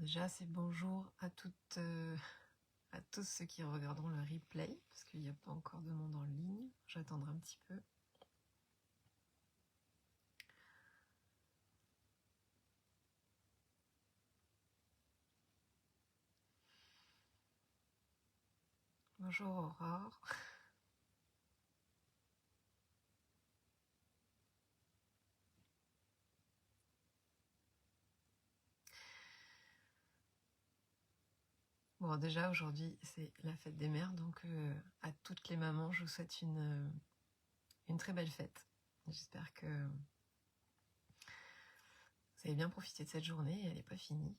déjà, c'est bonjour à toutes, à tous ceux qui regarderont le replay, parce qu'il n'y a pas encore de monde en ligne. J'attendrai un petit peu. Bonjour Aurore. Bon, déjà, aujourd'hui, c'est la fête des mères, donc à toutes les mamans, je vous souhaite une très belle fête. J'espère que vous avez bien profité de cette journée, elle n'est pas finie.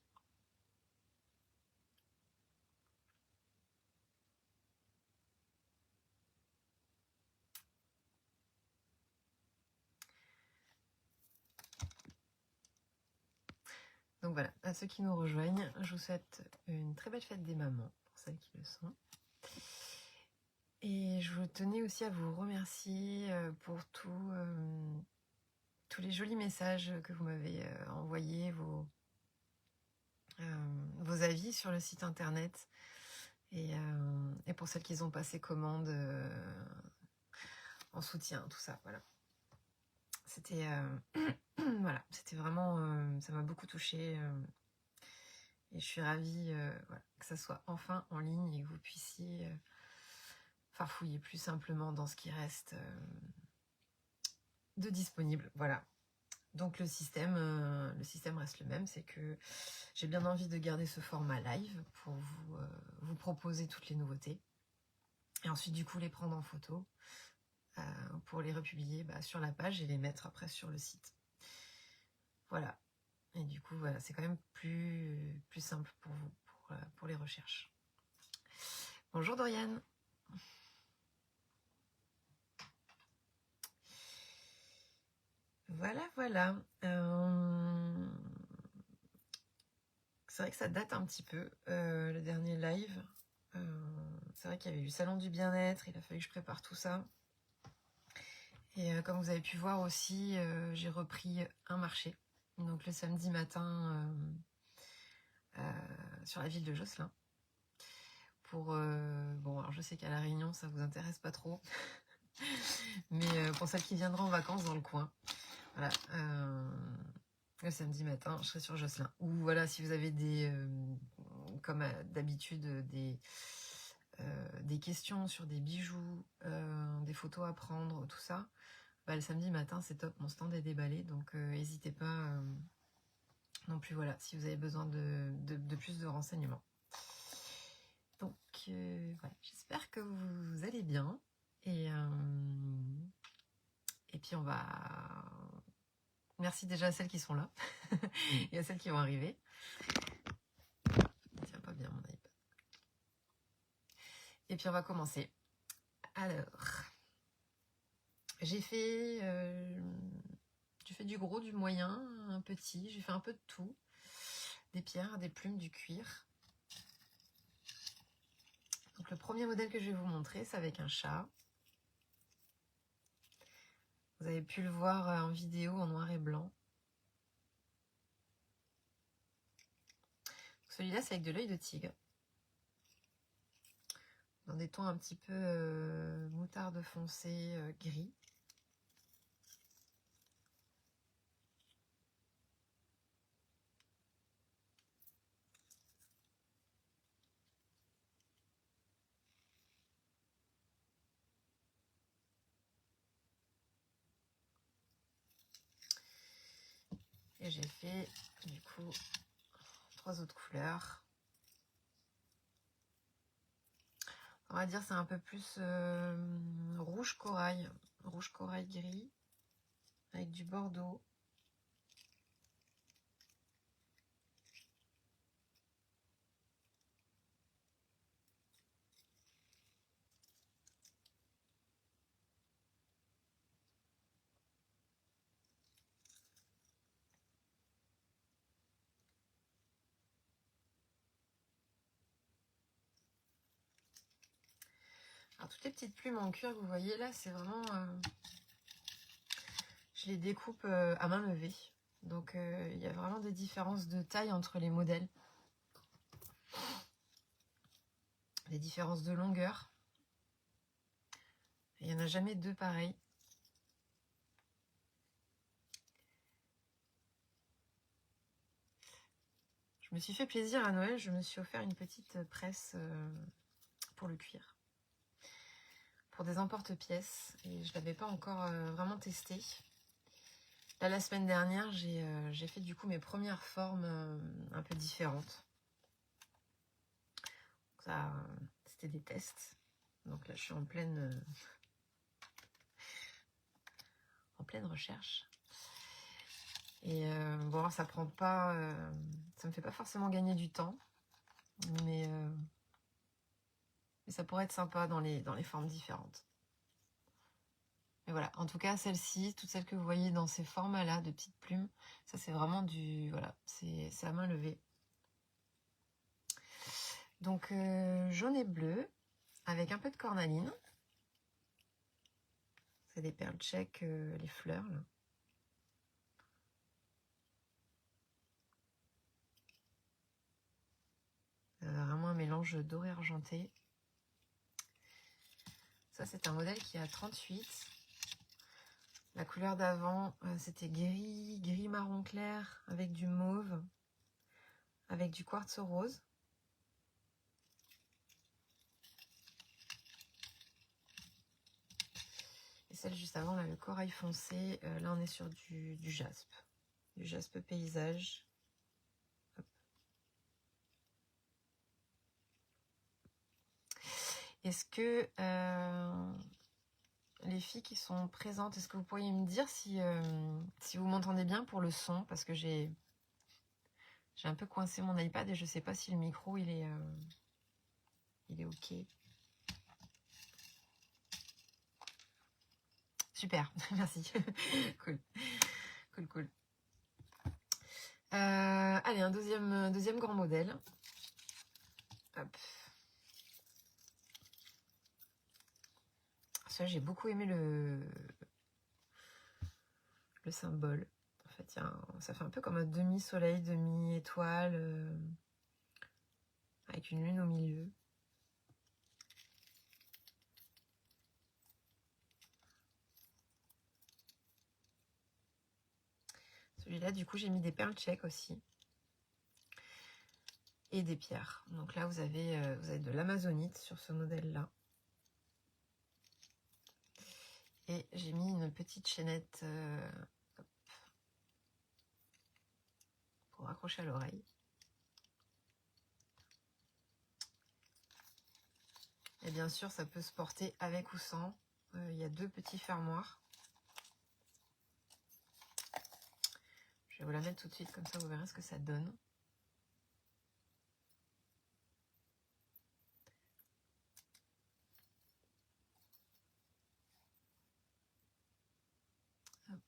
Donc voilà, à ceux qui nous rejoignent, je vous souhaite une très belle fête des mamans, pour celles qui le sont. Et je tenais aussi à vous remercier pour tous les jolis messages que vous m'avez envoyés, vos avis sur le site internet. Et pour celles qui ont passé commande en soutien, tout ça, voilà. C'était voilà, c'était vraiment, ça m'a beaucoup touchée. Et je suis ravie voilà, que ça soit enfin en ligne et que vous puissiez farfouiller plus simplement dans ce qui reste de disponible. Voilà. Donc le système reste le même, c'est que j'ai bien envie de garder ce format live pour vous proposer toutes les nouveautés. Et ensuite du coup les prendre en photo pour les republier sur la page et les mettre après sur le site. Voilà. Et du coup voilà, c'est quand même plus simple pour vous, pour les recherches. Bonjour Doriane. Voilà. C'est vrai que ça date un petit peu, le dernier live. C'est vrai qu'il y avait eu le salon du bien-être, il a fallu que je prépare tout ça. Et comme vous avez pu voir aussi, j'ai repris un marché. Donc le samedi matin sur la ville de Josselin. Bon, alors je sais qu'à La Réunion, ça vous intéresse pas trop. Mais pour celles qui viendront en vacances dans le coin, voilà, le samedi matin, je serai sur Josselin. Ou voilà, si vous avez comme d'habitude, des questions sur des bijoux, des photos à prendre, tout ça, le samedi matin, c'est top, mon stand est déballé, donc n'hésitez pas non plus, voilà, si vous avez besoin de plus de renseignements. Donc voilà, j'espère que vous allez bien. Et puis on va... Merci déjà à celles qui sont là et à celles qui vont arriver. Ça tient pas bien mon iPad. Et puis on va commencer. Alors, j'ai fait du gros, du moyen, un petit. J'ai fait un peu de tout. Des pierres, des plumes, du cuir. Donc le premier modèle que je vais vous montrer, c'est avec un chat. Vous avez pu le voir en vidéo en noir et blanc. Celui-là, c'est avec de l'œil de tigre. Dans des tons un petit peu moutarde foncé, gris. Et j'ai fait, du coup, 3 autres couleurs. On va dire c'est un peu plus rouge corail gris, avec du bordeaux. Alors toutes les petites plumes en cuir que vous voyez là, c'est vraiment... je les découpe à main levée. Donc il y a vraiment des différences de taille entre les modèles. des différences de longueur. Il n'y en a jamais deux pareils. Je me suis fait plaisir à Noël, je me suis offert une petite presse pour le cuir. Pour des emporte-pièces. Et je ne l'avais pas encore vraiment testé. Là, la semaine dernière, j'ai fait du coup mes premières formes un peu différentes. Ça, c'était des tests. Donc là, je suis en pleine recherche. Et bon, ça prend pas, ça me fait pas forcément gagner du temps, mais ça pourrait être sympa dans les formes différentes. Mais voilà, en tout cas, celle-ci, toutes celles que vous voyez dans ces formats-là de petites plumes, ça c'est vraiment du, voilà, c'est à main levée. Donc jaune et bleu, avec un peu de cornaline. C'est des perles tchèques, les fleurs là. Vraiment un mélange doré argenté. Ça c'est un modèle qui a 38. La couleur d'avant c'était gris marron clair avec du mauve, avec du quartz rose. Et celle juste avant là, le corail foncé, là on est sur du jaspe paysage. Hop. Est-ce que les filles qui sont présentes, est-ce que vous pourriez me dire si vous m'entendez bien pour le son, parce que j'ai un peu coincé mon iPad et je sais pas si le micro il est ok. Super, merci. Cool. Allez, un deuxième grand modèle. Hop. Ça, j'ai beaucoup aimé le symbole. En fait, ça fait un peu comme un demi-soleil, demi-étoile, avec une lune au milieu. Celui-là, du coup, j'ai mis des perles tchèques aussi. Et des pierres. Donc là, vous avez de l'amazonite sur ce modèle-là. Et j'ai mis une petite chaînette pour accrocher à l'oreille. Et bien sûr, ça peut se porter avec ou sans. Il y a deux petits fermoirs. Je vais vous la mettre tout de suite, comme ça vous verrez ce que ça donne. Hop.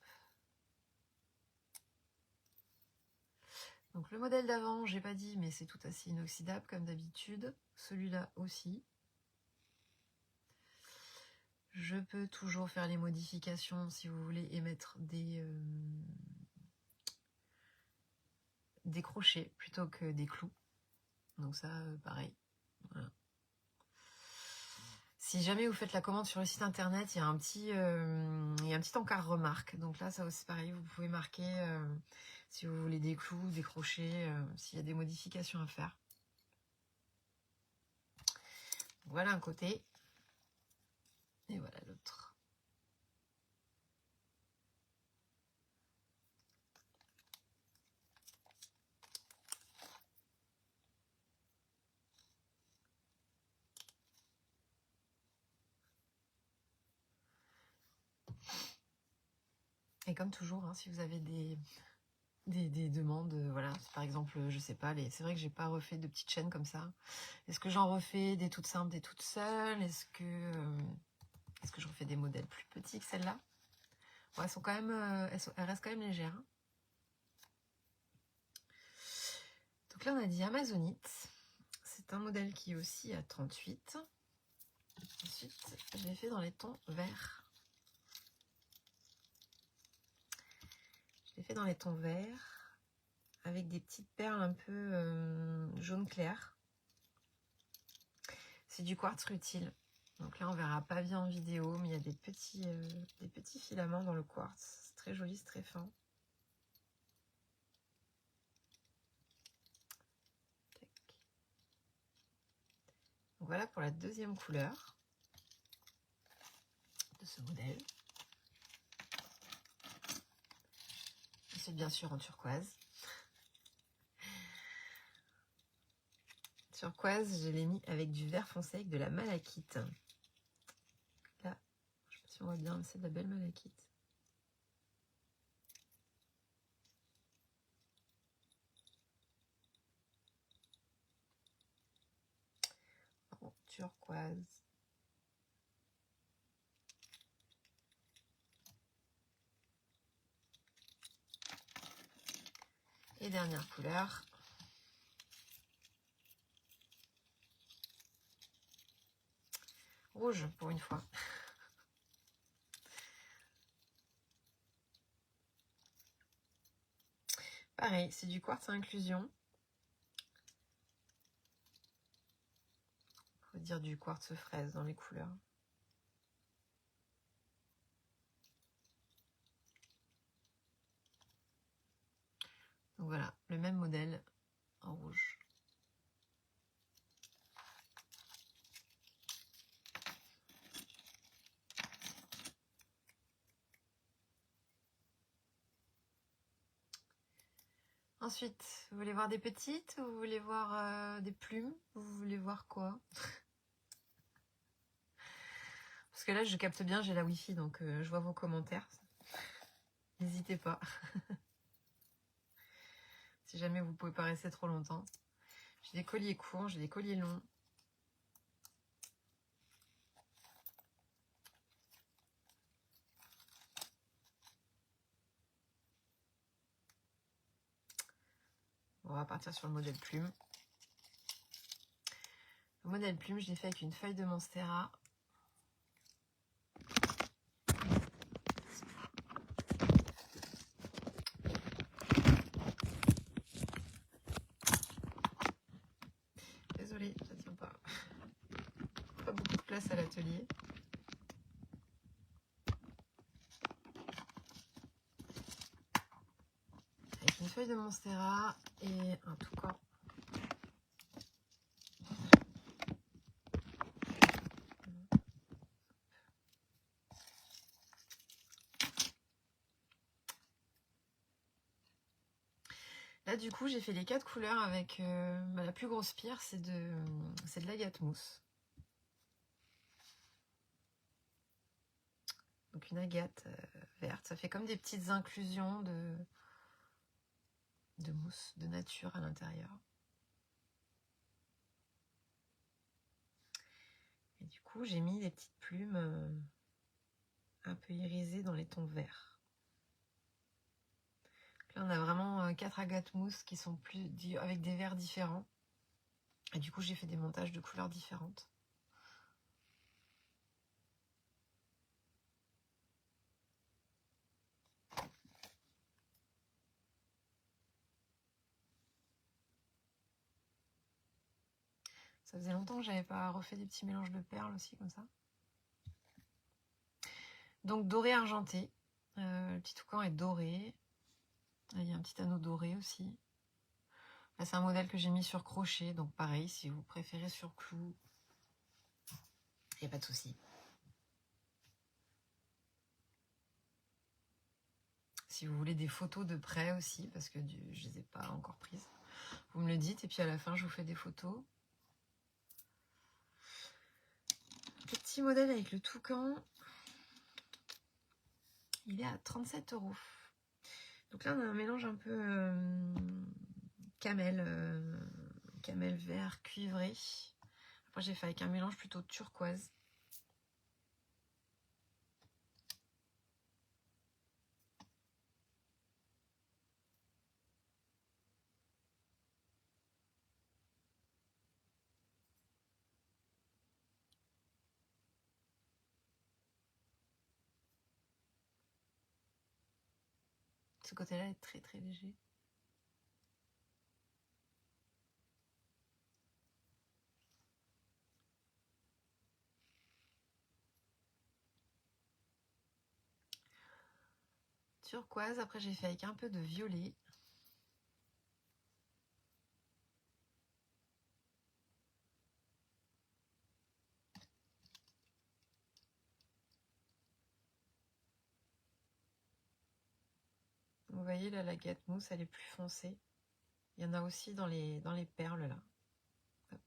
Donc le modèle d'avant, j'ai pas dit, mais c'est tout assez inoxydable comme d'habitude. Celui-là aussi. Je peux toujours faire les modifications si vous voulez et mettre des crochets plutôt que des clous. Donc ça, pareil. Voilà. Si jamais vous faites la commande sur le site internet, il y a un petit encart remarque. Donc là, ça aussi pareil, vous pouvez marquer si vous voulez des clous, des crochets, s'il y a des modifications à faire. Voilà un côté. Et voilà l'autre. Et comme toujours, hein, si vous avez des demandes, voilà, par exemple, je sais pas, c'est vrai que j'ai pas refait de petites chaînes comme ça. Est-ce que j'en refais des toutes simples, des toutes seules? Est-ce que je refais des modèles plus petits que celles-là? Bon, elles sont quand même, elles restent quand même légères. Hein. Donc là, on a dit amazonite. C'est un modèle qui est aussi à 38. Ensuite, je l'ai fait dans les tons verts. Je l'ai fait dans les tons verts avec des petites perles un peu jaune clair. C'est du quartz rutile. Donc là, on verra pas bien en vidéo, mais il y a des petits filaments dans le quartz. C'est très joli, c'est très fin. Tac. Donc voilà pour la deuxième couleur de ce modèle. C'est bien sûr en turquoise. Turquoise, je l'ai mis avec du vert foncé, avec de la malachite. Là, je sais pas si on voit bien, mais c'est de la belle malachite. En turquoise. Et dernière couleur. Rouge pour une fois. Pareil, c'est du quartz à inclusion. Faut dire du quartz fraise dans les couleurs. Donc voilà, le même modèle en rouge. Ensuite, vous voulez voir des petites ou vous voulez voir des plumes? Vous voulez voir quoi? Parce que là, je capte bien, j'ai la Wi-Fi, donc je vois vos commentaires. N'hésitez pas. Si jamais vous pouvez pas rester trop longtemps. J'ai des colliers courts, j'ai des colliers longs. On va partir sur le modèle plume. Le modèle plume, je l'ai fait avec une feuille de Monstera. Désolée, ça tient pas. Pas beaucoup de place à l'atelier. Avec une feuille de Monstera et un toucan. Là, du coup, j'ai fait les 4 couleurs avec la plus grosse pierre, c'est de l'agate mousse. Donc une agate verte. Ça fait comme des petites inclusions de mousse, de nature à l'intérieur. Et du coup, j'ai mis des petites plumes un peu irisées dans les tons verts. Là, on a vraiment 4 agates mousse qui sont avec des verts différents. Et du coup, j'ai fait des montages de couleurs différentes. Ça faisait longtemps que j'avais pas refait des petits mélanges de perles aussi, comme ça. Donc, doré argenté. Le petit toucan est doré. Là, il y a un petit anneau doré aussi. Là, c'est un modèle que j'ai mis sur crochet. Donc, pareil, si vous préférez sur clou, il n'y a pas de souci. Si vous voulez des photos de près aussi, parce que je ne les ai pas encore prises, vous me le dites. Et puis, à la fin, je vous fais des photos. Petit modèle avec le toucan. Il est à 37 €. Donc là, on a un mélange un peu camel vert cuivré. Après, j'ai fait avec un mélange plutôt turquoise. Ce côté-là est très très léger. turquoise. Après, j'ai fait avec un peu de violet. Vous voyez là, la gâte mousse, elle est plus foncée. Il y en a aussi dans les perles là. Hop.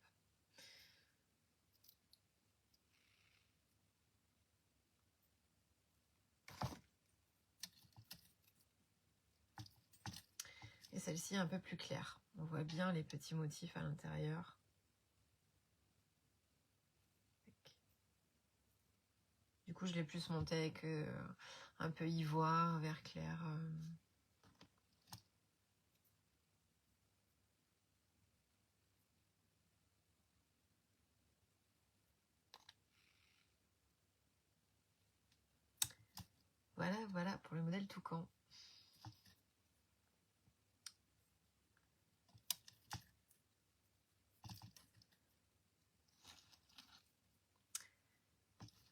Et celle-ci est un peu plus claire. On voit bien les petits motifs à l'intérieur. Du coup, je l'ai plus monté avec un peu ivoire, vert clair. Voilà pour le modèle toucan.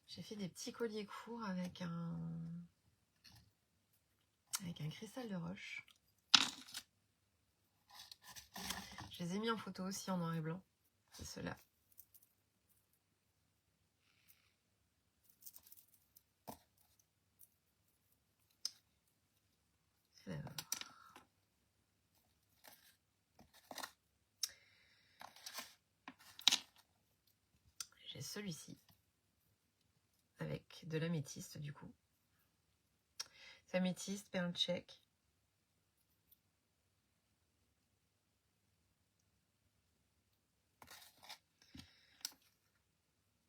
J'ai fait des petits colliers courts avec un cristal de roche. Je les ai mis en photo aussi en noir et blanc. C'est ceux-là. Alors. J'ai celui-ci avec de l'améthyste du coup. C'est améthyste, perle tchèque.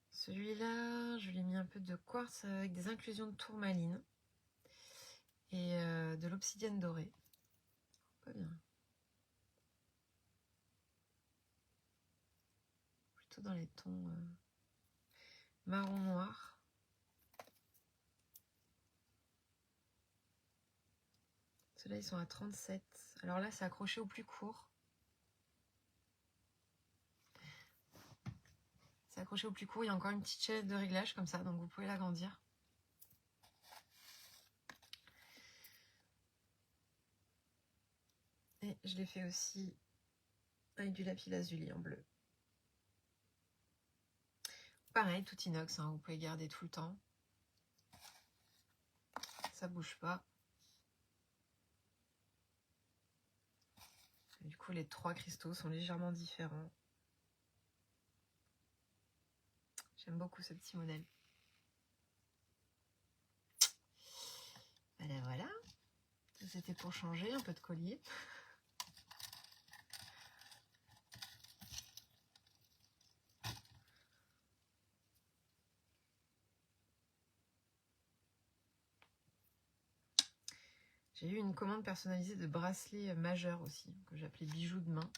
Celui-là, je lui ai mis un peu de quartz avec des inclusions de tourmaline et de l'obsidienne dorée. Pas bien. Plutôt dans les tons marron noir. Ceux-là, ils sont à 37. Alors là, c'est accroché au plus court. C'est accroché au plus court. Il y a encore une petite chaîne de réglage comme ça, donc vous pouvez l'agrandir. Et je l'ai fait aussi avec du lapis lazuli en bleu. Pareil, tout inox, hein, vous pouvez garder tout le temps. Ça bouge pas. Et du coup, les trois cristaux sont légèrement différents. J'aime beaucoup ce petit modèle. Voilà. C'était pour changer un peu de collier. J'ai eu une commande personnalisée de bracelets majeurs aussi, que j'appelais bijoux de main.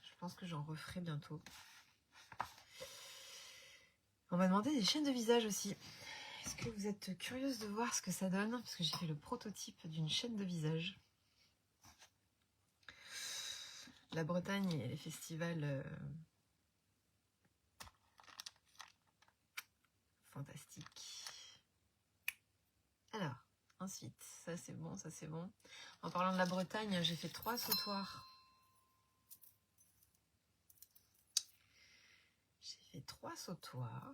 Je pense que j'en referai bientôt. On m'a demandé des chaînes de visage aussi. Est-ce que vous êtes curieuse de voir ce que ça donne? Parce que j'ai fait le prototype d'une chaîne de visage. La Bretagne et les festivals fantastiques. Alors, ensuite, ça c'est bon, ça c'est bon. En parlant de la Bretagne, j'ai fait 3 sautoirs. J'ai fait 3 sautoirs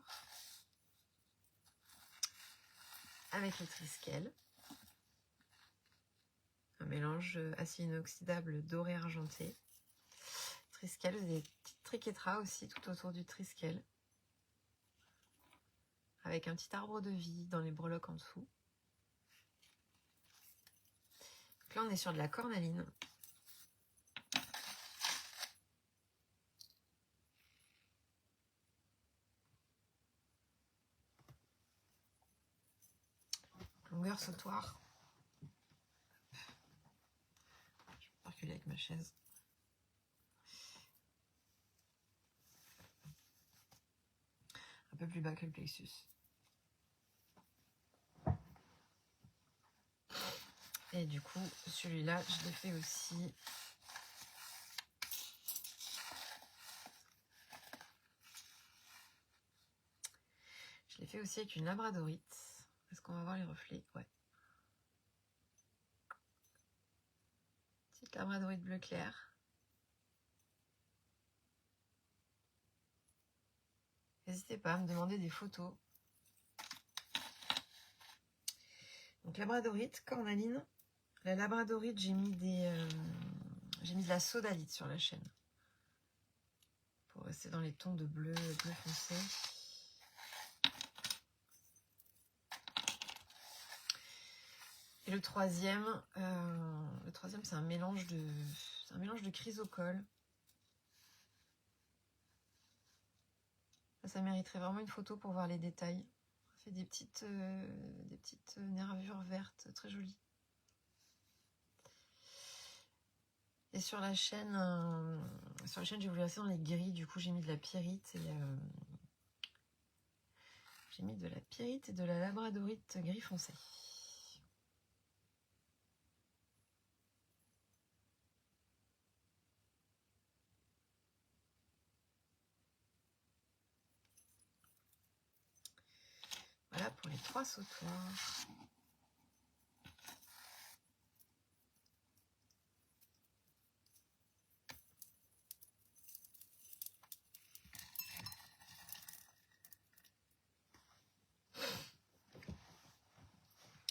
avec le Triskel. Un mélange acier inoxydable doré argenté. Triskel, des petites triquetras aussi tout autour du Triskel. Avec un petit arbre de vie dans les breloques en dessous. Donc là, on est sur de la cornaline. Longueur sautoir. Je vais reculer avec ma chaise. Un peu plus bas que le plexus. Et du coup, celui-là, je l'ai fait aussi. Je l'ai fait aussi avec une labradorite. Est-ce qu'on va voir les reflets? Ouais. Petite labradorite bleu clair. N'hésitez pas à me demander des photos. Donc labradorite, cornaline. La labradorite, j'ai mis de la sodalite sur la chaîne. Pour rester dans les tons de bleu foncé. Et le troisième c'est un mélange de chrysocole. Ça mériterait vraiment une photo pour voir les détails. Ça fait des petites nervures vertes très jolies. Et sur la chaîne, j'ai voulu rester dans les gris. Du coup, j'ai mis de la pyrite et de la labradorite gris foncé. Voilà pour les 3 sautoirs.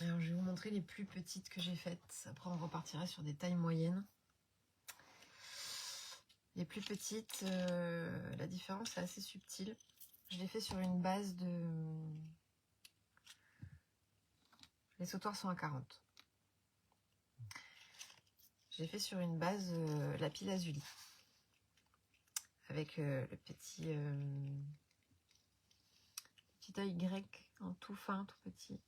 Alors je vais vous montrer les plus petites que j'ai faites. Après on repartira sur des tailles moyennes. Les plus petites, la différence est assez subtile. Je l'ai fait sur une base de... Les sautoirs sont à 40. Je l'ai fait sur une base lapis lazuli. Avec le petit œil grec en tout fin, tout petit.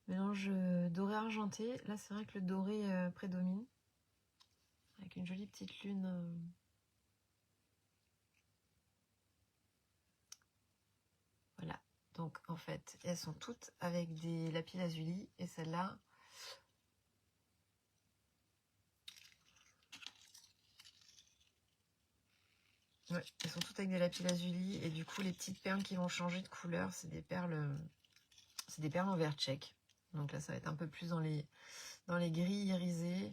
Mélange doré argenté. Là c'est vrai que le doré prédomine. Avec une jolie petite lune. Voilà. Donc en fait, elles sont toutes avec des lapis lazuli. Et celle-là... Ouais, elles sont toutes avec des lapis lazuli. Et du coup, les petites perles qui vont changer de couleur, c'est des perles en vert tchèque. Donc là, ça va être un peu plus dans les gris irisés.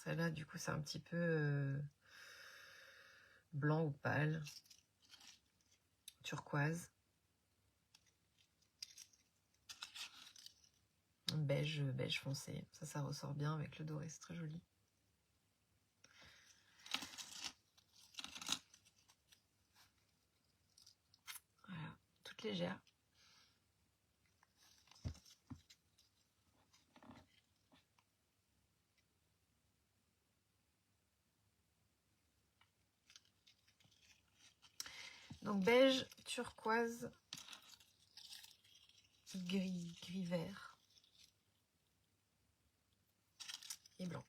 Celle-là, du coup, c'est un petit peu blanc ou pâle. Turquoise. Beige foncé. Ça ressort bien avec le doré, c'est très joli. Voilà, toute légère. Donc beige, turquoise, gris vert et blanc.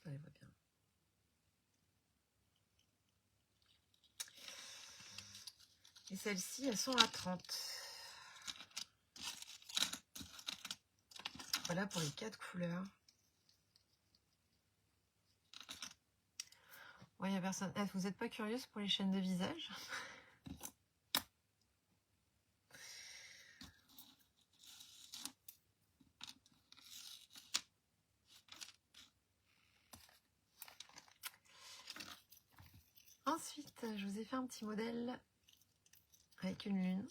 Ça les voit bien. Et celles-ci, elles sont à 30. Voilà pour les 4 couleurs. Ouais, il n'y a personne. Vous n'êtes pas curieuse pour les chaînes de visage? Ensuite, je vous ai fait un petit modèle avec une lune.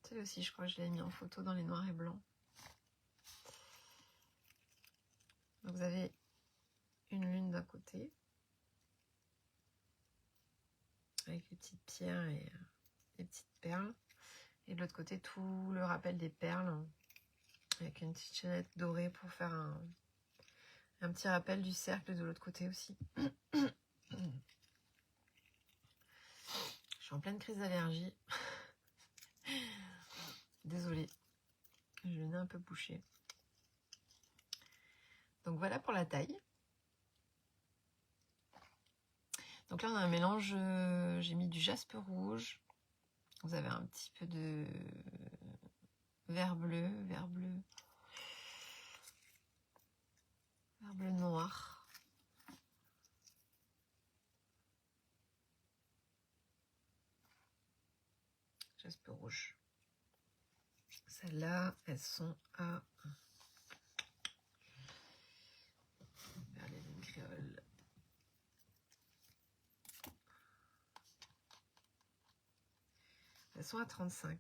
Celui aussi, je crois que je l'ai mis en photo dans les noirs et blancs. Donc vous avez une lune d'un côté, avec les petites pierres et les petites perles. Et de l'autre côté, tout le rappel des perles, avec une petite chaînette dorée pour faire un petit rappel du cercle de l'autre côté aussi. Je suis en pleine crise d'allergie. Désolée, j'ai le nez un peu bouché. Donc voilà pour la taille. Donc là on a un mélange, j'ai mis du jaspe rouge. Vous avez un petit peu de vert bleu noir. jaspe rouge. Celles-là, elles sont à Verlaine créole. Elles sont à 35.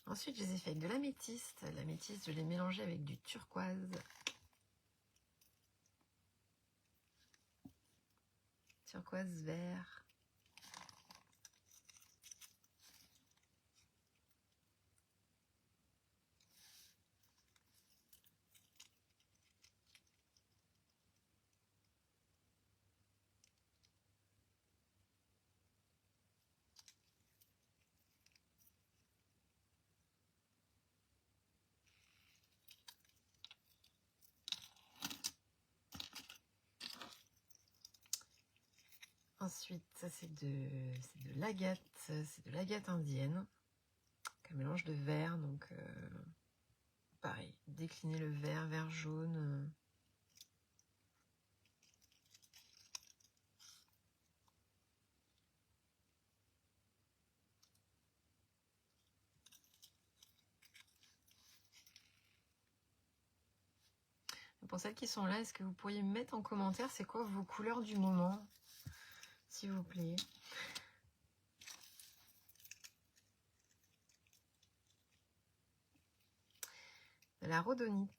Ensuite, je les ai fait avec de l'améthyste. L'améthyste, je l'ai mélangé avec du turquoise. Turquoise vert. Ensuite, ça c'est de l'agate, c'est de l'agate indienne, un mélange de vert, donc pareil, décliner le vert, vert jaune. Pour celles qui sont là, est-ce que vous pourriez me mettre en commentaire c'est quoi vos couleurs du moment, s'il vous plaît? De la rhodonite.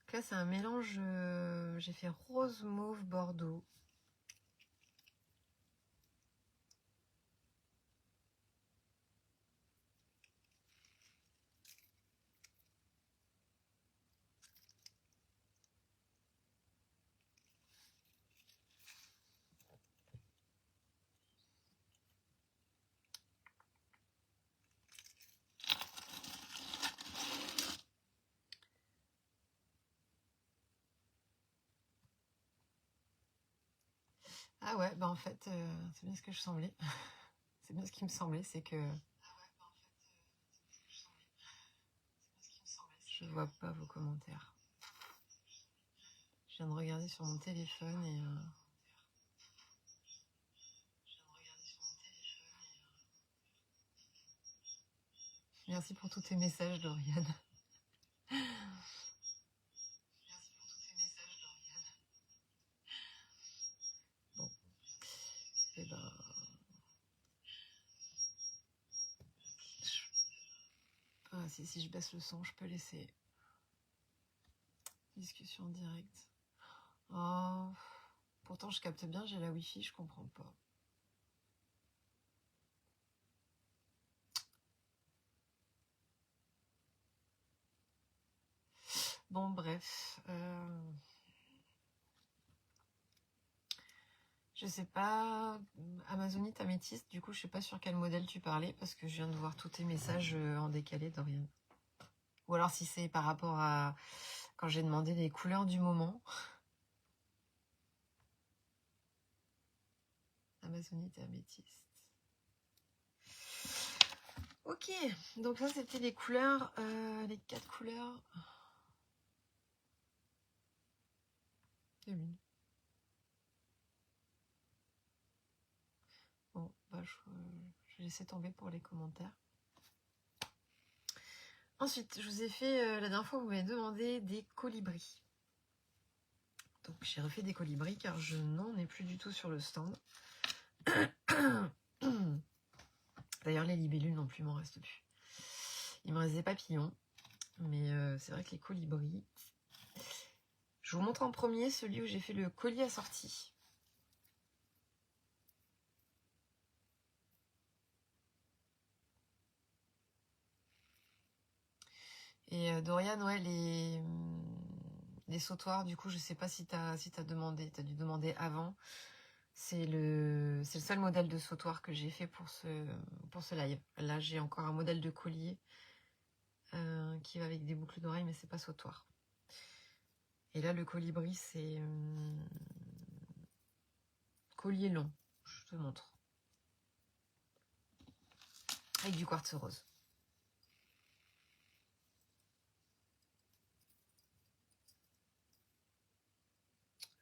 Donc là, c'est un mélange, j'ai fait rose, mauve, bordeaux. Ah ouais, bah en fait, c'est bien ce que je semblais. C'est bien ce qui me semblait, c'est que je vois pas vos commentaires. Je viens de regarder sur mon téléphone et... Merci pour tous tes messages, Doriane. Bon. Et ben... Ah, si je baisse le son, je peux laisser... Discussion directe. Oh... Pourtant, je capte bien, j'ai la Wi-Fi, je comprends pas. Bon, bref. Je sais pas. Amazonite, améthyste, du coup, je sais pas sur quel modèle tu parlais parce que je viens de voir tous tes messages en décalé, Dorian. Ou alors si c'est par rapport à quand j'ai demandé les couleurs du moment. Amazonite et améthyste. Ok, donc ça c'était les couleurs, les 4 couleurs de lune. Bon, bah je vais laisser tomber pour les commentaires. Ensuite, je vous ai fait, la dernière fois, vous m'avez demandé des colibris. Donc j'ai refait des colibris car je n'en ai plus du tout sur le stand. D'ailleurs, les libellules non plus, il m'en reste plus. Il me reste des papillons, mais c'est vrai que les colibris... Je vous montre en premier celui où j'ai fait le collier assorti. Et Dorian, ouais, les sautoirs, du coup, je sais pas si t'as demandé, t'as dû demander avant. C'est le seul modèle de sautoir que j'ai fait pour ce live. Là, j'ai encore un modèle de collier qui va avec des boucles d'oreilles, mais c'est pas sautoir. Et là, le colibri, c'est collier long. Je te montre. Avec du quartz rose.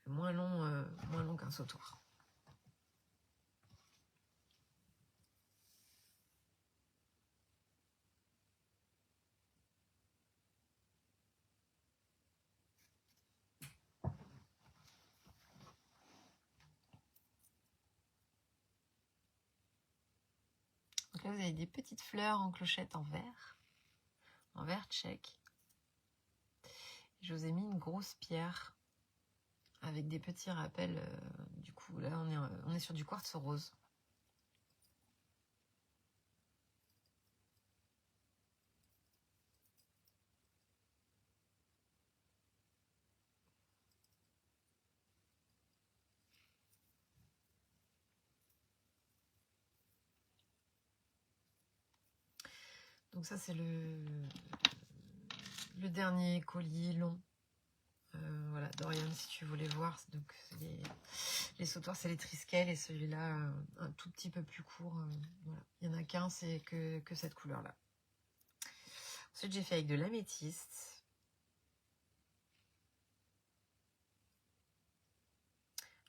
Moins long qu'un sautoir. là, vous avez des petites fleurs en clochette en vert tchèque. Je vous ai mis une grosse pierre avec des petits rappels. Du coup, là, on est sur du quartz rose. Donc ça, c'est le dernier collier long. Voilà, Dorian, si tu voulais voir. Donc les sautoirs, c'est les Triskel, et celui-là, un tout petit peu plus court. Voilà. Il n'y en a qu'un, c'est que cette couleur-là. Ensuite, j'ai fait avec de l'améthyste.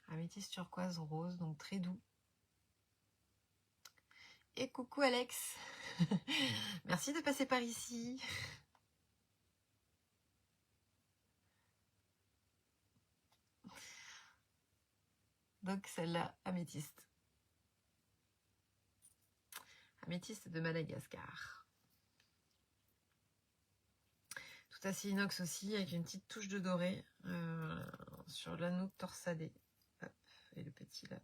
Améthyste turquoise rose, donc très doux. Et coucou Alex. Merci de passer par ici. Donc celle-là, améthyste. Améthyste de Madagascar. Tout acier inox aussi, avec une petite touche de doré sur l'anneau torsadé. Hop, et le petit là.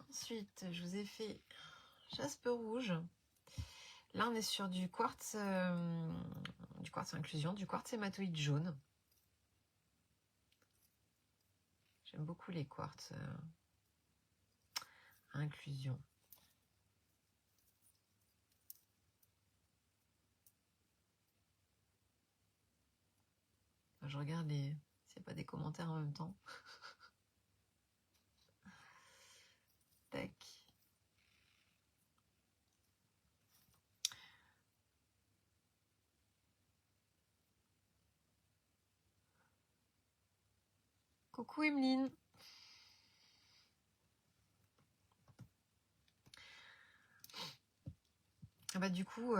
Ensuite, je vous ai fait jaspe rouge. Là, on est sur du quartz inclusion, du quartz hématoïde jaune. J'aime beaucoup les quartz inclusion. Je regarde s'il n'y a pas des commentaires en même temps. Tac. Coucou Emeline. Ah bah du coup,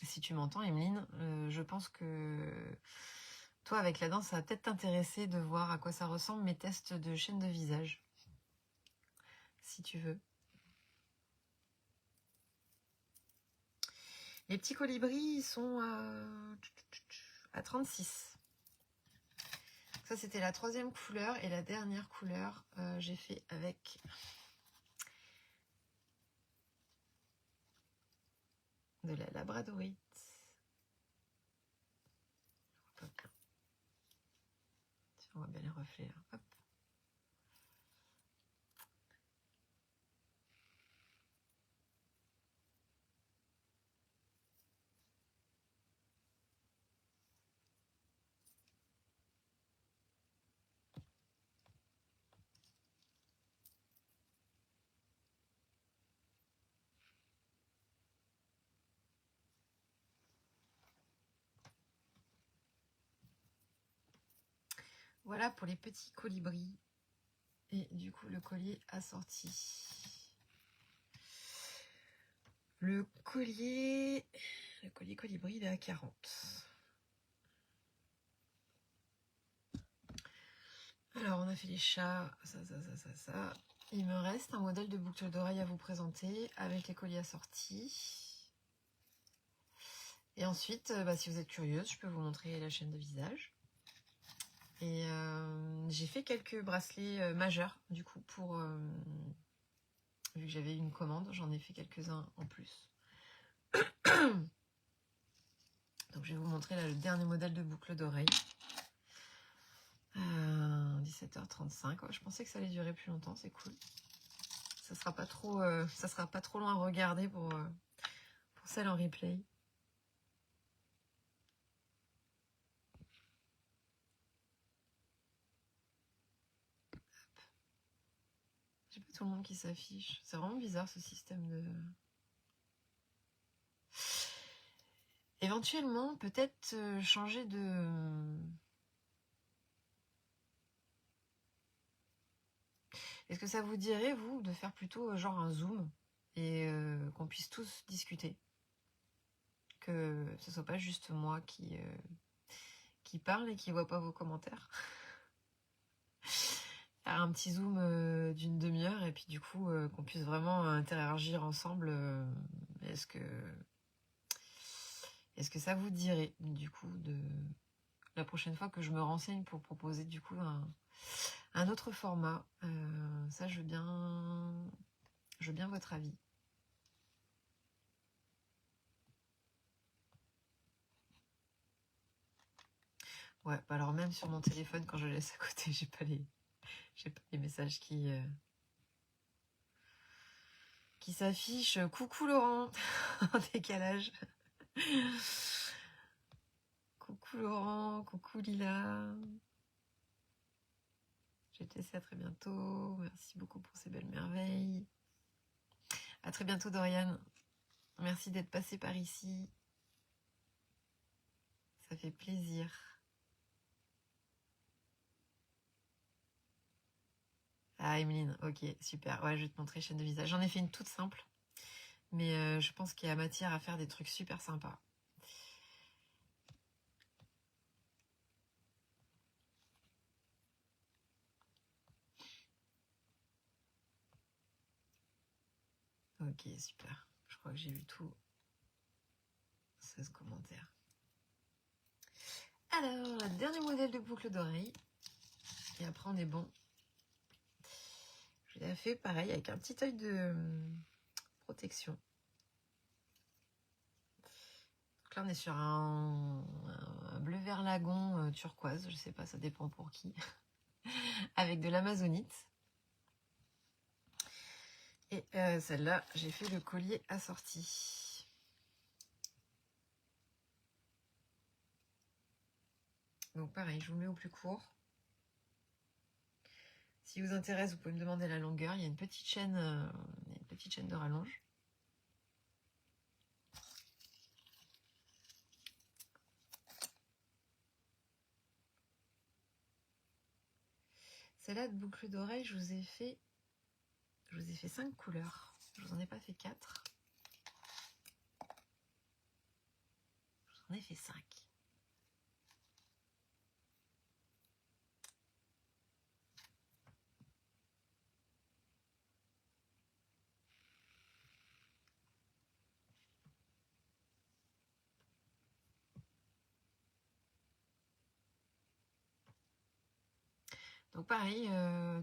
si tu m'entends Emeline, je pense que toi avec la danse, ça va peut-être t'intéresser de voir à quoi ça ressemble mes tests de chaîne de visage. Si tu veux. Les petits colibris, ils sont à 36. Ça, c'était la troisième couleur. Et la dernière couleur, j'ai fait avec de la labradorite. On voit bien les reflets là. Hop. Voilà pour les petits colibris. Et du coup, le collier assorti. Le collier colibri, il est à 40. Alors, on a fait les chats, ça. Il me reste un modèle de boucle d'oreille à vous présenter avec les colliers assortis. Et ensuite, si vous êtes curieuse, je peux vous montrer la chaîne de visage. Et j'ai fait quelques bracelets majeurs, du coup, vu que j'avais une commande, j'en ai fait quelques-uns en plus. Donc je vais vous montrer là le dernier modèle de boucle d'oreille. 17h35. Ouais, je pensais que ça allait durer plus longtemps, c'est cool. Ça sera pas trop long à regarder pour celle en replay. J'ai pas tout le monde qui s'affiche. C'est vraiment bizarre ce système de... Éventuellement, peut-être changer de... Est-ce que ça vous dirait, vous, de faire plutôt genre un zoom et qu'on puisse tous discuter? Que ce soit pas juste moi qui parle et qui voit pas vos commentaires. Faire un petit zoom d'une demi-heure et puis du coup qu'on puisse vraiment interagir ensemble. Est-ce que ça vous dirait du coup de la prochaine fois que je me renseigne pour proposer du coup un autre format? Ça, je veux bien votre avis. Ouais, bah alors même sur mon téléphone, quand je le laisse à côté, j'ai pas les messages qui s'affichent. Coucou Laurent, en décalage. Coucou Laurent, coucou Lila. GTC, à très bientôt. Merci beaucoup pour ces belles merveilles. À très bientôt Dorian. Merci d'être passé par ici. Ça fait plaisir. Ah, Emeline, ok, super. Ouais, je vais te montrer chaîne de visage. J'en ai fait une toute simple, mais je pense qu'il y a matière à faire des trucs super sympas. Ok, super. Je crois que j'ai lu tout. 16 commentaires. Alors, le dernier modèle de boucle d'oreille. Et après, on est bon. Je l'ai fait pareil avec un petit œil de protection. Donc là, on est sur un bleu vert lagon turquoise. Je sais pas, ça dépend pour qui. Avec de l'amazonite. Et celle-là, j'ai fait le collier assorti. Donc pareil, je vous mets au plus court. Si vous intéresse, vous pouvez me demander la longueur. Il y a une petite chaîne de rallonge. Celle-là de boucle d'oreille, je vous ai fait 5 couleurs. Je vous en ai pas fait 4. Je vous en ai fait 5. Donc pareil,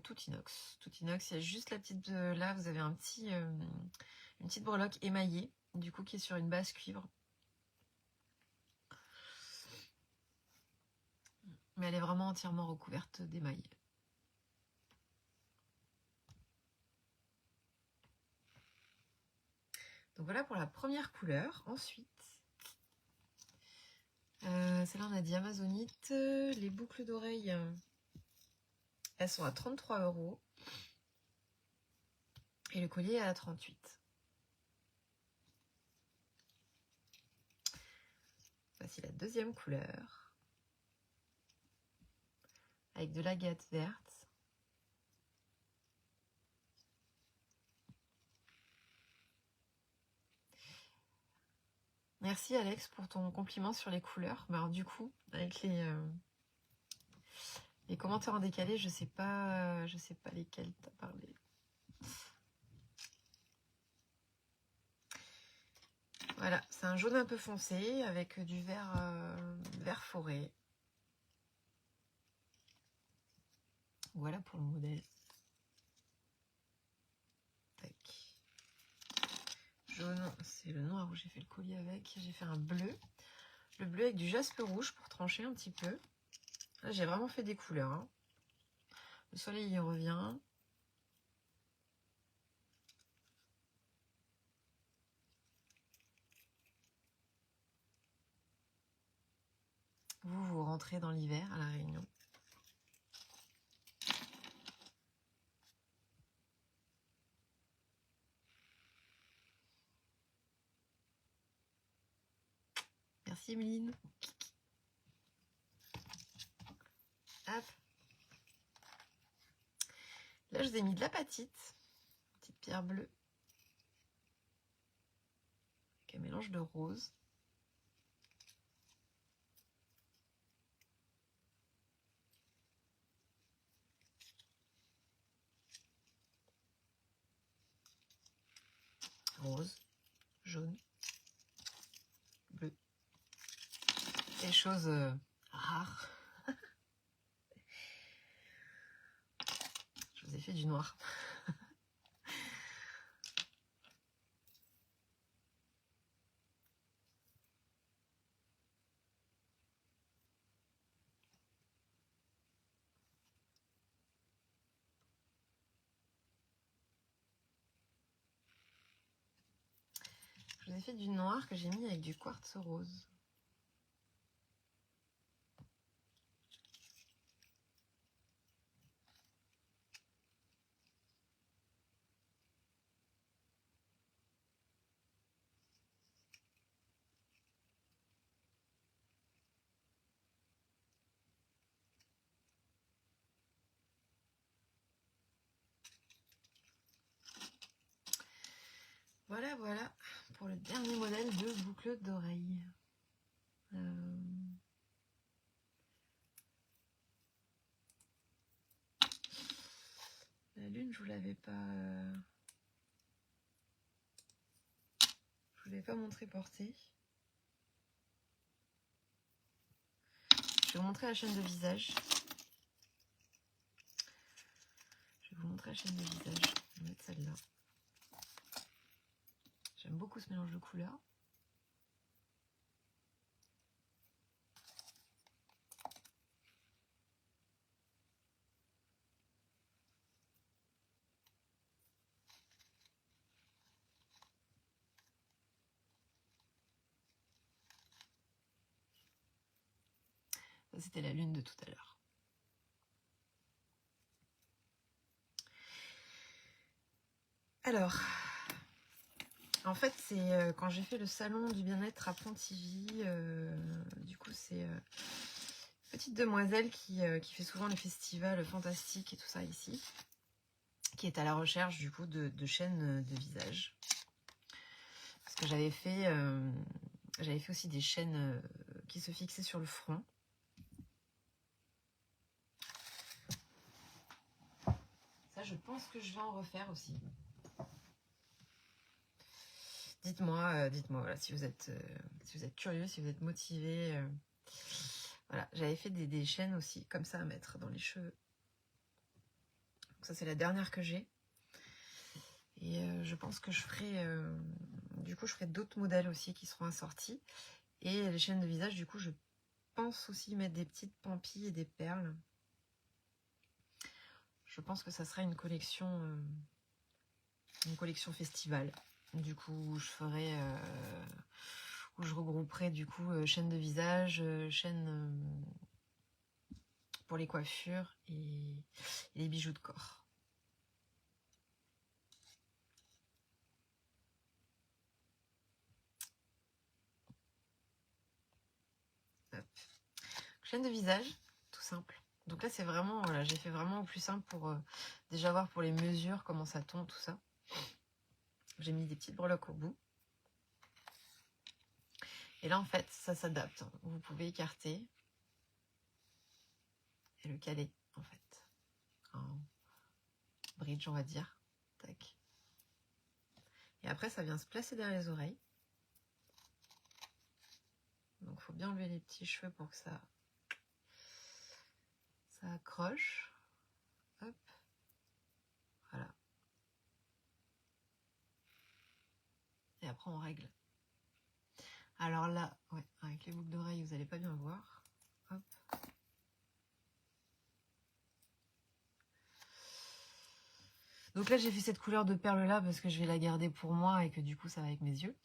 tout inox. Tout inox, il y a juste la petite... là, vous avez une petite breloque émaillée, du coup, qui est sur une base cuivre. Mais elle est vraiment entièrement recouverte d'émail. Donc voilà pour la première couleur. Ensuite, celle-là, on a dit amazonite. Les boucles d'oreilles, elles sont à 33 €. Et le collier est à 38. Voici la deuxième couleur. Avec de l'agate verte. Merci Alex pour ton compliment sur les couleurs. Mais alors du coup, avec les commentaires en décalé, je sais pas lesquels t'as parlé. Voilà, c'est un jaune un peu foncé avec du vert forêt. Voilà pour le modèle. Tac. Jaune, c'est le noir où j'ai fait le collier avec. J'ai fait un bleu. Le bleu avec du jaspe rouge pour trancher un petit peu. Là, j'ai vraiment fait des couleurs. Hein. Le soleil y revient. Vous rentrez dans l'hiver à La Réunion. Merci Emeline. Hop. Là, je vous ai mis de l'apatite. Petite pierre bleue. Avec un mélange de rose. jaune, bleu. Des choses rares. Je vous ai fait du noir. Je vous ai fait du noir que j'ai mis avec du quartz rose. Voilà, voilà pour le dernier modèle de boucle d'oreille. La lune, je vous l'avais pas, je vous l'avais pas montré portée. Je vais vous montrer la chaîne de visage. Je vais vous montrer la chaîne de visage. Je vais mettre celle-là. J'aime beaucoup ce mélange de couleurs. C'était la lune de tout à l'heure. Alors, en fait, c'est quand j'ai fait le salon du bien-être à Pontivy, du coup, c'est une petite demoiselle qui fait souvent les festivals fantastiques et tout ça ici, qui est à la recherche du coup de chaînes de visage. Parce que j'avais fait aussi des chaînes qui se fixaient sur le front. Ça, je pense que je vais en refaire aussi. Dites-moi, voilà, si vous êtes curieux, si vous êtes motivé. Voilà, j'avais fait des chaînes aussi, comme ça, à mettre dans les cheveux. Donc ça, c'est la dernière que j'ai. Et je pense que je ferai, du coup, je ferai d'autres modèles aussi qui seront assortis. Et les chaînes de visage, du coup, je pense aussi mettre des petites pampilles et des perles. Je pense que ça sera une collection festival. Du coup, je ferai, où je regrouperai du coup chaîne de visage, chaîne pour les coiffures et les bijoux de corps. Hop. Chaîne de visage, tout simple. Donc là, c'est vraiment, voilà, j'ai fait vraiment au plus simple pour déjà voir pour les mesures, comment ça tombe, tout ça. J'ai mis des petites breloques au bout. Et là, en fait, ça s'adapte. Vous pouvez écarter et le caler, en fait. En bridge, on va dire. Tac. Et après, ça vient se placer derrière les oreilles. Donc, il faut bien enlever les petits cheveux pour que ça accroche. Hop. Voilà. Et après, on règle. Alors là, ouais, avec les boucles d'oreilles, vous n'allez pas bien voir. Hop. Donc là, j'ai fait cette couleur de perle là parce que je vais la garder pour moi et que du coup, ça va avec mes yeux.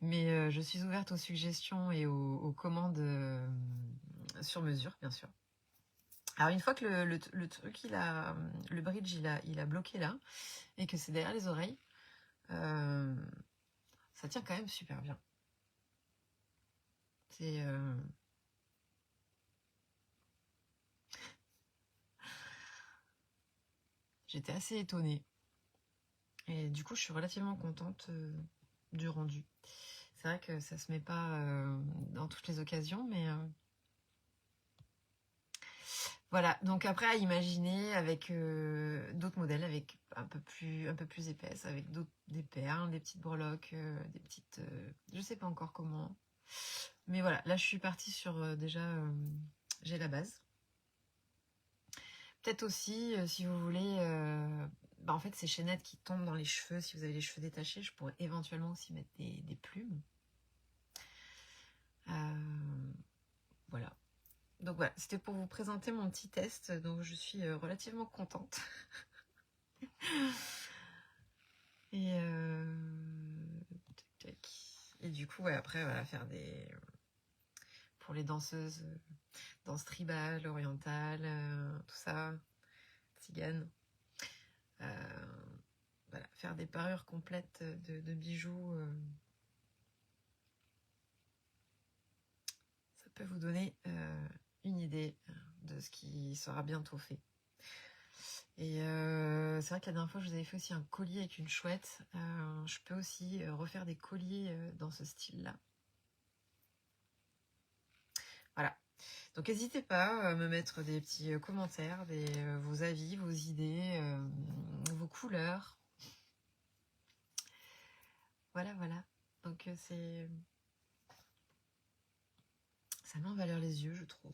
Mais je suis ouverte aux suggestions et aux commandes sur mesure, bien sûr. Alors une fois que le truc, le bridge, il a bloqué là et que c'est derrière les oreilles, ça tient quand même super bien. C'est j'étais assez étonnée. Et du coup, je suis relativement contente du rendu. C'est vrai que ça se met pas dans toutes les occasions, mais Voilà, donc après à imaginer avec d'autres modèles, avec un peu plus épaisses, avec des perles, des petites breloques, des petites... je sais pas encore comment. Mais voilà, là je suis partie sur déjà, j'ai la base. Peut-être aussi, si vous voulez, en fait ces chaînettes qui tombent dans les cheveux, si vous avez les cheveux détachés, je pourrais éventuellement aussi mettre des plumes. Voilà. Donc voilà, c'était pour vous présenter mon petit test, donc je suis relativement contente. Et, tac, tac. Et du coup, ouais, après, voilà, faire des... Pour les danseuses, danse tribale, orientale, tout ça, tzigane. Voilà, faire des parures complètes de bijoux, ça peut vous donner une idée de ce qui sera bientôt fait. Et c'est vrai que la dernière fois, je vous avais fait aussi un collier avec une chouette. Je peux aussi refaire des colliers dans ce style-là. Voilà. Donc n'hésitez pas à me mettre des petits commentaires, vos avis, vos idées, vos couleurs. Voilà, voilà. Donc ça met en valeur les yeux, je trouve.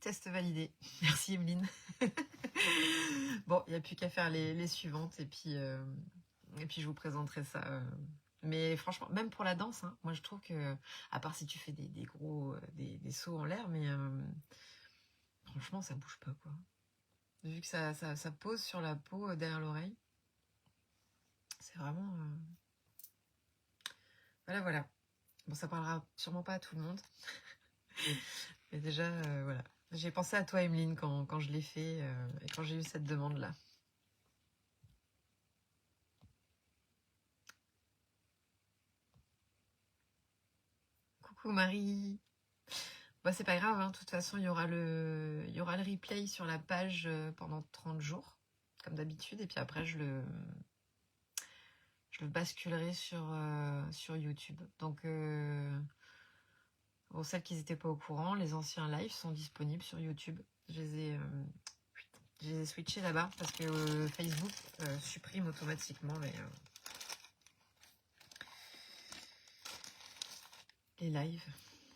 Test validé. Merci Emeline. Bon, il n'y a plus qu'à faire les suivantes et puis je vous présenterai ça. Mais franchement, même pour la danse, hein, moi je trouve que, à part si tu fais des gros des sauts en l'air, mais franchement ça bouge pas quoi. Vu que ça pose sur la peau derrière l'oreille, c'est vraiment... Voilà, voilà. Bon, ça parlera sûrement pas à tout le monde. Mais déjà, voilà. J'ai pensé à toi, Emeline, quand je l'ai fait et quand j'ai eu cette demande-là. Coucou Marie. Bah, c'est pas grave, hein. De toute façon, il y aura le replay sur la page pendant 30 jours, comme d'habitude. Et puis après, je le basculerai sur YouTube. Donc, pour celles qui n'étaient pas au courant, les anciens lives sont disponibles sur YouTube. Je les ai switchés là-bas parce que Facebook supprime automatiquement les lives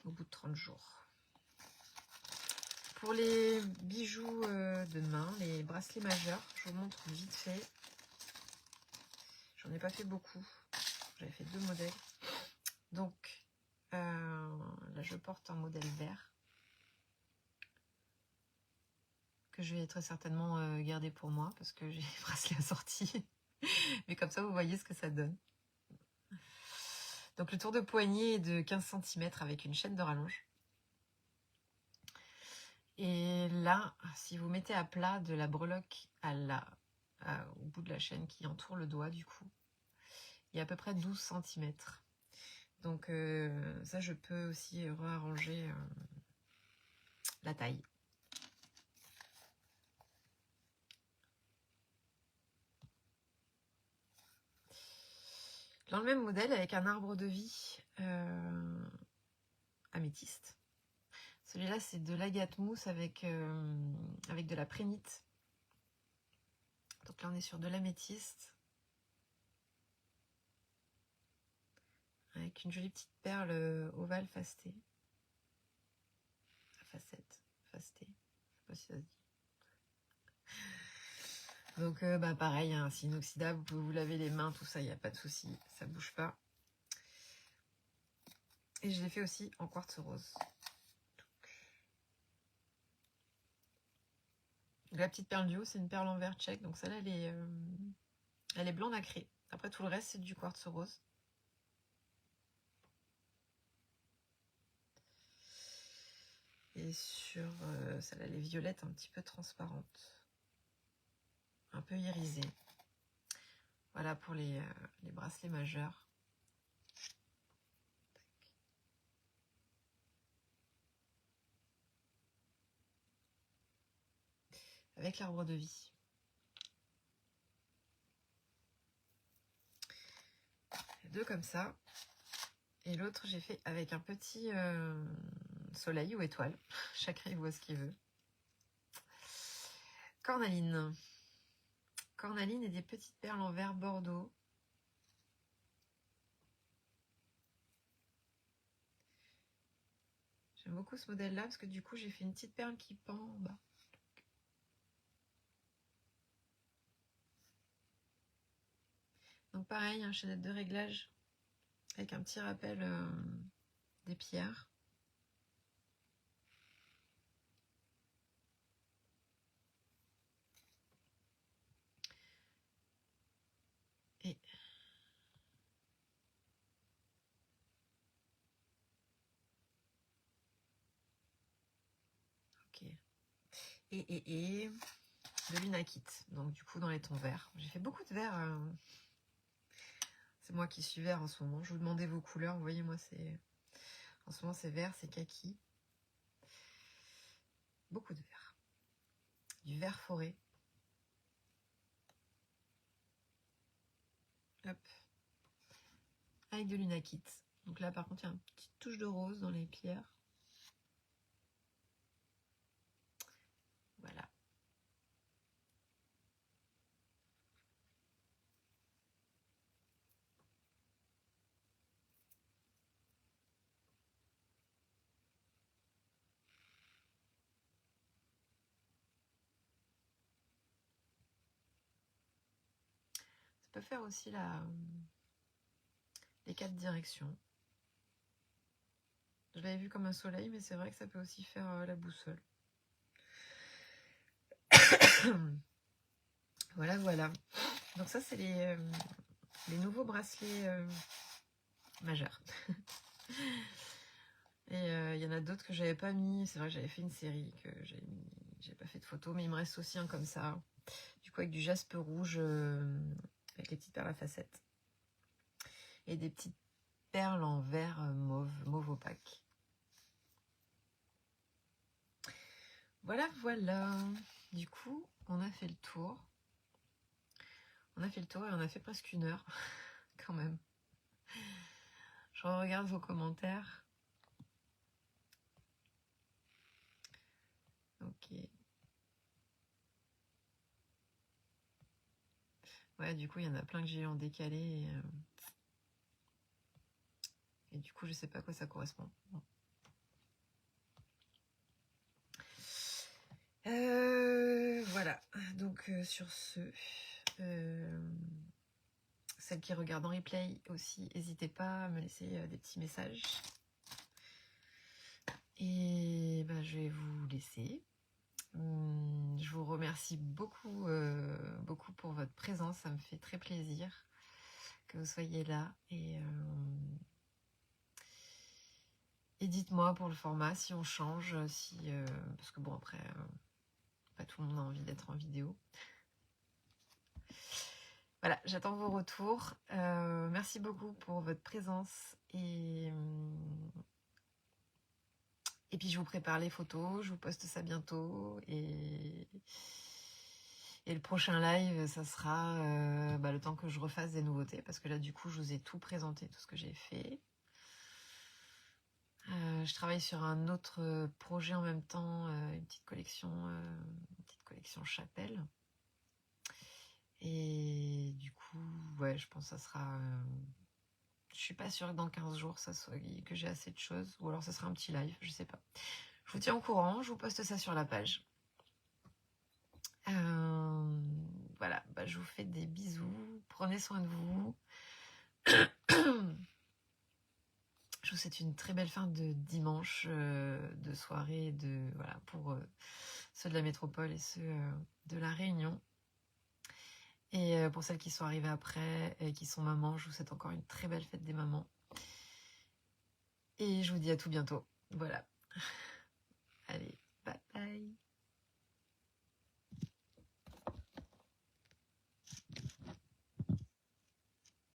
au bout de 30 jours. Pour les bijoux de main, les bracelets majeurs, je vous montre vite fait. J'en ai pas fait beaucoup. J'avais fait 2 modèles. Donc, là, je porte un modèle vert que je vais très certainement garder pour moi parce que j'ai les bracelets assortis. Mais comme ça, vous voyez ce que ça donne. Donc, le tour de poignet est de 15 cm avec une chaîne de rallonge. Et là, si vous mettez à plat de la breloque au bout de la chaîne qui entoure le doigt, du coup, il y a à peu près 12 cm. Donc ça, je peux aussi réarranger la taille. Dans le même modèle, avec un arbre de vie améthyste. Celui-là, c'est de l'agate mousse avec de la prénite. Donc là, on est sur de l'améthyste. Avec une jolie petite perle ovale facetée. Facetée. Je sais pas si ça se dit. Donc pareil, hein, c'est inoxydable, vous pouvez vous laver les mains, tout ça, il n'y a pas de souci, ça bouge pas. Et je l'ai fait aussi en quartz rose. La petite perle du haut, c'est une perle en verre tchèque, donc celle-là, elle est blanc nacré. Après, tout le reste, c'est du quartz rose. Et sur celle-là, elle est violette, un petit peu transparente. Un peu irisée. Voilà pour les bracelets majeurs. Avec l'arbre de vie. deux comme ça. Et l'autre, j'ai fait avec un petit soleil ou étoile. Chacun y voit ce qu'il veut. Cornaline. Cornaline et des petites perles en vert bordeaux. J'aime beaucoup ce modèle-là parce que du coup, j'ai fait une petite perle qui pend en bas. Donc pareil, un chaînette de réglage avec un petit rappel des pierres. Et ok. Et de l'Unakit. Donc du coup dans les tons verts. J'ai fait beaucoup de verts. C'est moi qui suis vert en ce moment. Je vous demandais vos couleurs. Vous voyez, moi c'est en ce moment c'est vert, c'est kaki. Beaucoup de vert. Du vert forêt. Hop. Avec de l'Unakit. Donc là par contre il y a une petite touche de rose dans les pierres. Voilà. Ça peut faire aussi les 4 directions. Je l'avais vu comme un soleil, mais c'est vrai que ça peut aussi faire la boussole. Voilà, voilà. Donc ça, c'est les nouveaux bracelets majeurs. Et il y en a d'autres que j'avais pas mis. C'est vrai que j'avais fait une série que j'ai pas fait de photos, mais il me reste aussi un comme ça. Du coup, avec du jaspe rouge, avec les petites perles à facettes. Et des petites perles en vert mauve opaque. Voilà, voilà. Du coup, on a fait le tour. On a fait le tour et on a fait presque 1 heure, quand même. Je regarde vos commentaires. Ok. Ouais, du coup, il y en a plein que j'ai eu en décalé. Et du coup, je sais pas à quoi ça correspond. Bon. Voilà. Donc, sur ce, celles qui regardent en replay aussi, n'hésitez pas à me laisser des petits messages. Et ben, je vais vous laisser. Je vous remercie beaucoup, beaucoup pour votre présence. Ça me fait très plaisir que vous soyez là. Et dites-moi pour le format si on change, parce que bon après, pas tout le monde a envie d'être en vidéo. Voilà, j'attends vos retours. Merci beaucoup pour votre présence et puis je vous prépare les photos, je vous poste ça bientôt et le prochain live, ça sera le temps que je refasse des nouveautés parce que là du coup je vous ai tout présenté, tout ce que j'ai fait. Je travaille sur un autre projet en même temps, une petite collection chapelle. Et du coup, ouais, je pense que ça sera... je suis pas sûre que dans 15 jours, que j'ai assez de choses. Ou alors ça sera un petit live, je sais pas. Je vous tiens au courant, je vous poste ça sur la page. Voilà, je vous fais des bisous. Prenez soin de vous. Je vous souhaite une très belle fin de dimanche, de soirée, voilà, pour ceux de la métropole et ceux de la Réunion. Et pour celles qui sont arrivées après et qui sont mamans, je vous souhaite encore une très belle fête des mamans. Et je vous dis à tout bientôt. Voilà. Allez, bye bye.